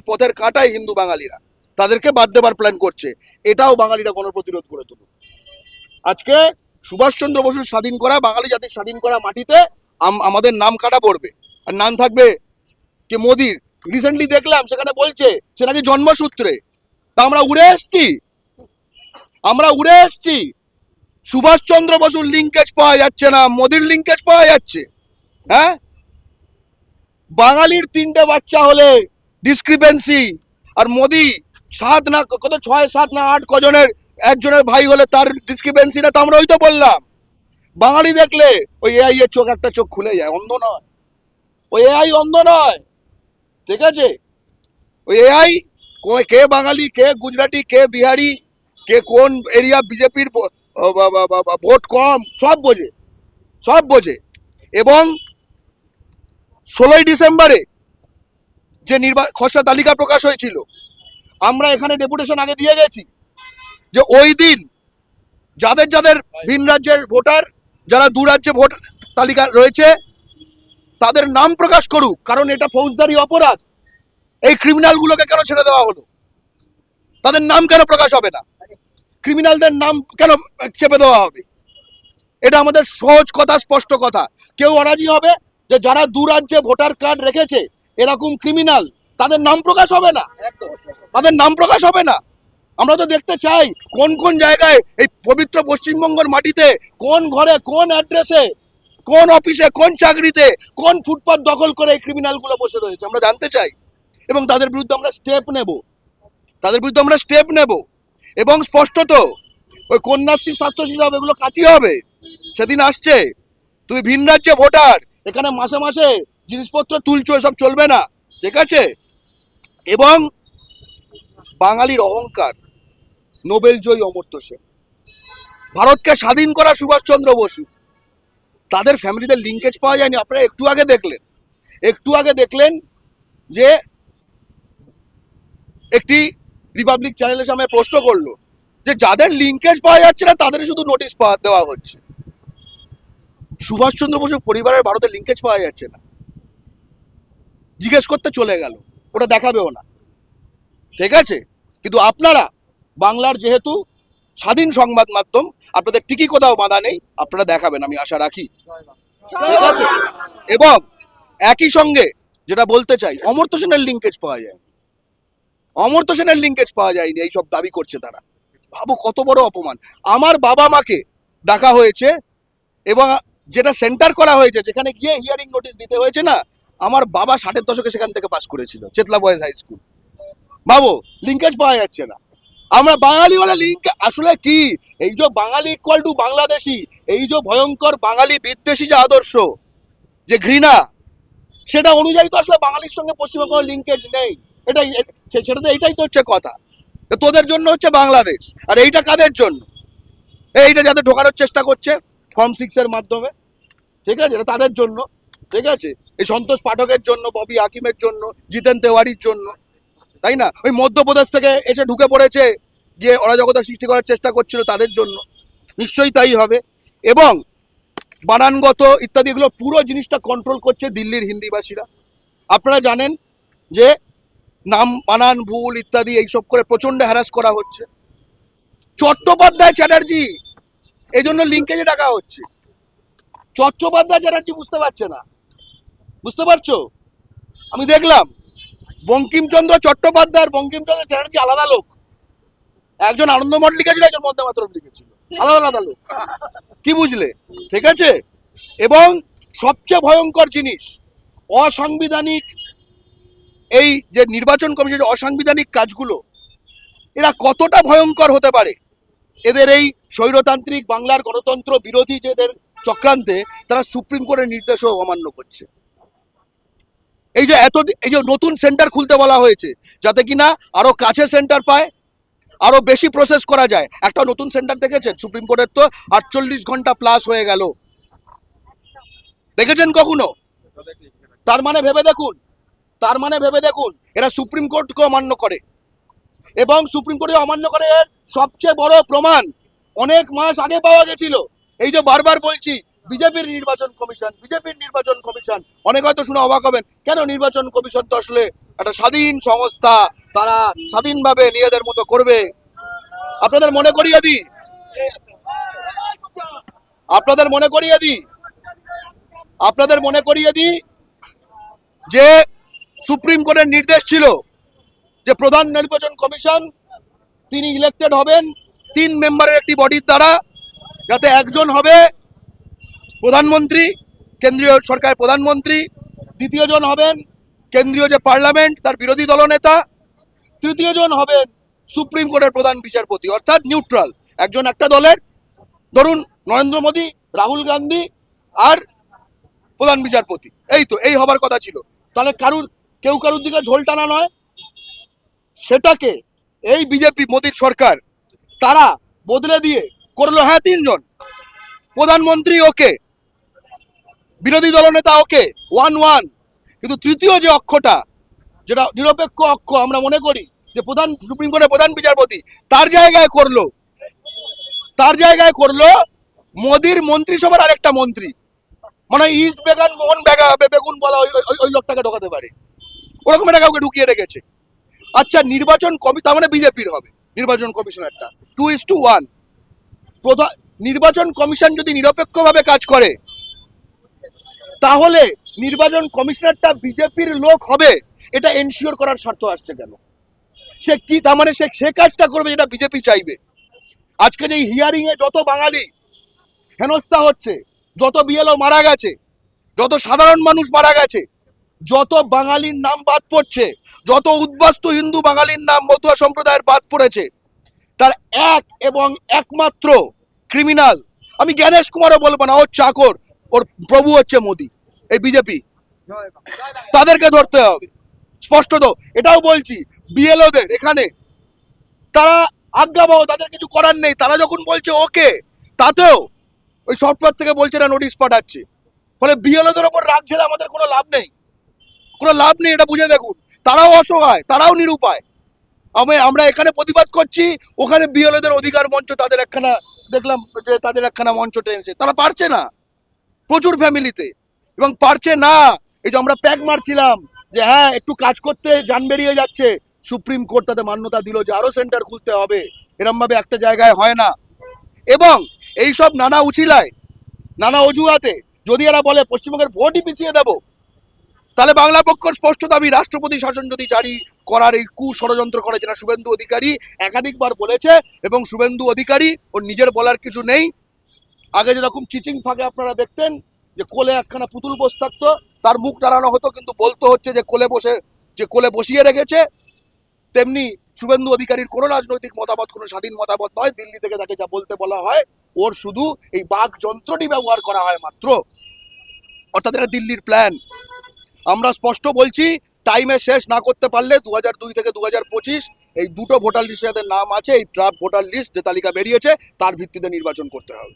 পথের কাঁটাই হিন্দু বাঙালিরা, তাদেরকে বাদ দেবার প্ল্যান করছে। এটাও বাঙালিরা গণপ্রতিরোধ করে তুলুক। আজকে সুভাষচন্দ্র বসুর স্বাধীন করা, বাঙালি জাতির স্বাধীন করা মাটিতে আমাদের নাম কাটা পড়বে, আর নাম থাকবে কে মোদির। রিসেন্টলি দেখলাম সেখানে বলছে সে নাকি জন্মসূত্রে। তা আমরা উড়ে এসছি। সুভাষচন্দ্র বসুর লিঙ্কেজ পাওয়া যাচ্ছে না, মোদির লিঙ্কেজ পাওয়া যাচ্ছে। হ্যাঁ, বাঙালির 3টে বাচ্চা হলে ডিসক্রিপেন্সি, আর মোদি 7 না কত 6 7 না 8 কজনের একজনের ভাই হলে তার ডিসক্রিপেন্সি না। তো আমরা ওই তো বললাম, বাঙালি দেখলে ওই এআই এর চোখ একটা চোখ খুলে যায়, অন্ধ নয়। ওই এআই অন্ধ নয়, ঠিক আছে? ওই এআই কে বাঙালি, কে গুজরাটি, কে বিহারি, কে কোন এরিয়া বিজেপির ভোট কম, সব বোঝে। এবং 16ই ডিসেম্বরে যে খসড়া তালিকা প্রকাশ হয়েছিল, আমরা এখানে ডেপুটেশন আগে দিয়ে গেছি যে ওই দিন যাদের ভিন রাজ্যের ভোটার, যারা দু রাজ্যে ভোট তালিকা রয়েছে, তাদের নাম প্রকাশ করুক, কারণ এটা ফৌজদারি অপরাধ। এই ক্রিমিনালগুলোকে কেন ছেড়ে দেওয়া হলো? তাদের নাম কেন প্রকাশ হবে না? ক্রিমিনালদের নাম কেন চেপে দেওয়া হবে? এটা আমাদের সহজ কথা, স্পষ্ট কথা। কেউ অরাজি হবে যে যারা দু রাজ্যে ভোটার কার্ড রেখেছে এরকম ক্রিমিনাল, তাদের নাম প্রকাশ হবে না। আমরা তো দেখতে চাই কোন কোন জায়গায় এই পবিত্র পশ্চিমবঙ্গের মাটিতে, কোন ঘরে, কোন অ্যাড্রেসে, কোন অফিসে, কোন চাকরিতে, কোন ফুটপাত দখল করে এই ক্রিমিনালগুলো বসে রয়েছে, আমরা জানতে চাই। এবং তাদের বিরুদ্ধে আমরা স্টেপ নেব। এবং স্পষ্টত ওই কন্যাশ্রী, স্বাস্থ্যশ্রী সব এগুলো কাটিয়ে হবে। সেদিন আসছে, তুমি ভিন রাজ্যে ভোটার, এখানে মাসে মাসে জিনিসপত্র তুলছো, এসব চলবে না, ঠিক আছে? এবং বাঙালির অহংকার, নোবেল জয়ী অমর্ত্য সেন, ভারতকে স্বাধীন করা সুভাষচন্দ্র বসু, তাদের ফ্যামিলিদের লিঙ্কেজ পাওয়া যায়নি। আপনারা একটু আগে দেখলেন যে একটি রিপাবলিক চ্যানেলের সামনে প্রশ্ন করলো যে যাদের লিঙ্কেজ পাওয়া যাচ্ছে না তাদের শুধু নোটিশ দেওয়া হচ্ছে। সুভাষচন্দ্র বসুর পরিবারের ভারতের লিঙ্কেজ পাওয়া যাচ্ছে না, জিজ্ঞেস করতে চলে গেল, ওটা দেখাবেও না, ঠিক আছে? কিন্তু আপনারা বাংলার যেহেতু স্বাধীন সংবাদ মাধ্যম, আপনাদের টিকি কোথাও বাঁধা নেই, আপনারা দেখাবেন, আমি আশা রাখি, ঠিক আছে? এবং একই সঙ্গে যেটা বলতে চাই, অমর্ত্য সেনের লিঙ্কেজ পাওয়া যায়নি, এইসব দাবি করছে তারা। ভাবো কত বড় অপমান। আমার বাবা মাকে ডাকা হয়েছে এবং যেটা সেন্টার করা হয়েছে, যেখানে গিয়ে হিয়ারিং নোটিশ দিতে হয়েছে না, আমার বাবা 60-এর দশকে সেখান থেকে পাস করেছিল, চেতলা বয়েজ হাই স্কুল। ভাবো, লিঙ্কেজ পাওয়া যাচ্ছে না। আমরা বাঙালি বলে লিঙ্ক আসলে কি? এই যে বাঙালি ইকুয়াল টু বাংলাদেশি, এই যে ভয়ঙ্কর বাঙালি বিদ্বেষী যে আদর্শ, যে ঘৃণা, সেটা অনুযায়ী তো আসলে বাঙালির সঙ্গে পশ্চিমবঙ্গ লিঙ্কেজ নেই। এইটাই তো হচ্ছে কথা। তোদের জন্য হচ্ছে বাংলাদেশ, আর এইটা কাদের জন্য? এইটা যাদের ঢোকানোর চেষ্টা করছে ফর্ম 6-এর মাধ্যমে, ঠিক আছে? এটা তাদের জন্য, ঠিক আছে? এই সন্তোষ পাঠকের জন্য, ববি হাকিমের জন্য, জিতেন তেওয়ারির জন্য, তাই না? ওই মধ্যপ্রদেশ থেকে এসে ঢুকে পড়েছে, গিয়ে অরাজকতা সৃষ্টি করার চেষ্টা করছিল, তাদের জন্য নিশ্চয়ই তাই হবে। এবং বানানগত ইত্যাদি এগুলো পুরো জিনিসটা কন্ট্রোল করছে দিল্লির হিন্দিভাষীরা। আপনারা জানেন যে নাম বানান ভুল ইত্যাদি এইসব করে প্রচন্ড হ্যারাস করা হচ্ছে। চট্টোপাধ্যায় চ্যাটার্জি, এই জন্য লিঙ্কেজে ডাকা হচ্ছে। চট্টোপাধ্যায় চ্যাটার্জি বুঝতে পারছে না, বুঝতে পারছো? আমি দেখলাম বঙ্কিমচন্দ্র চট্টোপাধ্যায় আর বঙ্কিমচন্দ্র চ্যাটার্জি আলাদা লোক। একজন আনন্দমঠ লিখেছিল, একজন বন্দে মাতরম লিখেছিল, আলাদা লোক। কি বুঝলে? ঠিক আছে? এবং সবচেয়ে ভয়ঙ্কর জিনিস, অসাংবিধানিক এই যে নির্বাচন কমিশনের অসাংবিধানিক কাজগুলো, এরা কতটা ভয়ঙ্কর হতে পারে, এদের এই স্বৈরতান্ত্রিক বাংলার গণতন্ত্র বিরোধী যে এদের চক্রান্তে তারা সুপ্রিম কোর্টের নির্দেশও অমান্য করছে। এই যে নতুন সেন্টার খুলতে বলা হয়েছে, যাতে কিনা আরো কাছে সেন্টার পায়, আরো বেশি প্রসেস করা যায়। একটা নতুন সেন্টার দেখেছেন? সুপ্রিম কোর্টের তো 48 ঘন্টা প্লাস হয়ে গেল, দেখেছেন কখনো? তার মানে ভেবে দেখুন এরা সুপ্রিম কোর্টকে অমান্য করে। এবং সুপ্রিম কোর্টে অমান্য করে এর সবচেয়ে বড় প্রমাণ অনেক মাস আগে পাওয়া গেছিল। এই যে বারবার বলছি বিজেপির নির্বাচন কমিশন, অনেক হয়তো শুনে অবাক হবেন, কেন নির্বাচন কমিশন তো আসলে একটা স্বাধীন সংস্থা, তারা স্বাধীনভাবে নিজেদের মতো করবে। আপনাদের মনে করিয়ে দিই, আপনাদের মনে করিয়ে দিই আপনাদের মনে করিয়ে দিই যে সুপ্রিম কোর্টের নির্দেশ ছিল যে প্রধান নির্বাচন কমিশন তিনি ইলেক্টেড হবেন 3 মেম্বারের একটি বডির দ্বারা, যাতে একজন হবে প্রধানমন্ত্রী, কেন্দ্রীয় সরকারের প্রধানমন্ত্রী, দ্বিতীয় জন হবেন কেন্দ্রীয় যে পার্লামেন্ট তার বিরোধী দলনেতা, তৃতীয় জন হবেন সুপ্রিম কোর্টের প্রধান বিচারপতি, অর্থাৎ নিউট্রাল একজন একটা দলের, ধরুন নরেন্দ্র মোদী, রাহুল গান্ধী আর প্রধান বিচারপতি, এই হবার কথা ছিল। তাহলে কেউ কারুর দিকে ঝোল টানা নয়, সেটাকে এই বিজেপি মোদীর সরকার তারা বদলে দিয়ে করলো, হ্যাঁ 3 জন, প্রধানমন্ত্রী ওকে, বিরোধী দলনেতা ওকে, 1-1, কিন্তু তৃতীয় যে অক্ষটা, যেটা নিরপেক্ষ অক্ষ আমরা মনে করি যে সুপ্রিম কোর্টের প্রধান বিচারপতি, তার জায়গায় করলো মোদীর মন্ত্রিসভার আরেকটা মন্ত্রী, মানে ইস্ট বেঙ্গল মোহন বেগুন বলা ওই লোকটাকে ঢোকাতে পারে, ওরকম একটা কাউকে ঢুকিয়ে রেখেছে। আচ্ছা, নির্বাচন তার মানে বিজেপির হবে নির্বাচন কমিশনারটা, 2:1। নির্বাচন কমিশন যদি নিরপেক্ষভাবে কাজ করে, তাহলে নির্বাচন কমিশনারটা বিজেপির লোক হবে, এটা এনশিওর করার স্বার্থ আসছে কেন? সে কি তার মানে সে কাজটা করবে যেটা বিজেপি চাইবে? আজকে যে হিয়ারিং এ যত বাঙালি হেনস্থা হচ্ছে, যত বিএলও মারা গেছে, যত সাধারণ মানুষ মারা গেছে, যত বাঙালির নাম বাদ পড়ছে, যত উদ্বাস্তু হিন্দু বাঙালির নাম মতুয়া সম্প্রদায়ের বাদ পড়েছে, তার এক এবং একমাত্র ক্রিমিনাল, আমি জ্ঞানেশ কুমারও বলবো না, ওর চাকর, ওর প্রভু হচ্ছে মোদী, এই বিজেপি। তাদেরকে ধরতে হবে স্পষ্টত। এটাও বলছি বিএলওদের এখানে, তারা আজ্ঞাবহ, তাদের কিছু করার নেই, তারা যখন বলছে ওকে, তাতেও ওই সফটওয়্যার থেকে বলছে না নোটিশ পাঠাচ্ছে, ফলে বিএলওদের ওপর রাগ ঝেড়ে আমাদের কোনো লাভ নেই, এটা বুঝে দেখুন। তারাও অসহায়, তারাও নিরুপায়। আমরা এখানে প্রতিবাদ করছি, ওখানে বিএলওদের অধিকার মঞ্চ তাদের একখানা দেখলাম যে তাদের একখানা মঞ্চ টেনেছে, তারা পারছে না প্রচুর ফ্যামিলিতে, এবং পারছে না। এই যে আমরা প্যাক মারছিলাম যে হ্যাঁ একটু কাজ করতে যান বেরিয়ে যাচ্ছে, সুপ্রিম কোর্ট তাদের মান্যতা দিল যে আরো সেন্টার খুলতে হবে, এরম ভাবে একটা জায়গায় হয় না। এবং এই সব নানা উছিলায়, নানা অজুহাতে যদি এরা বলে পশ্চিমবঙ্গের ভোটই পিছিয়ে দেব, তাহলে বাংলা পক্ষের স্পষ্ট দাবি, রাষ্ট্রপতি শাসন যদি জারি করার এই ষড়যন্ত্র করে, যেটা শুভেন্দু অধিকারী একাধিকবার বলেছে, এবং শুভেন্দু অধিকারী ওর নিজের বলার কিছু নেই। আগে যেরকম চিচিং ফাঁকে আপনারা দেখতেন যে কোলে একখানা পুতুল বসে থাকতো, তার মুখ টানানো হতো, কিন্তু বলতো হচ্ছে যে কোলে বসিয়ে রেখেছে, তেমনি শুভেন্দু অধিকারীর কোনো রাজনৈতিক মতামত কোনো স্বাধীন মতামত নয়। দিল্লি থেকে তাকে যা বলতে বলা হয়, ওর শুধু এই বাক যন্ত্রটি ব্যবহার করা হয় মাত্র, অর্থাৎ এটা দিল্লির প্ল্যান। আমরা স্পষ্ট বলছি, টাইমে শেষ না করতে পারলে 2002 থেকে 2025 এই দুটো ভোটার লিস্টে যাদের নাম আছে, এই ড্রাফট ভোটার লিস্ট যে তালিকা বেরিয়েছে, তার ভিত্তিতে নির্বাচন করতে হবে।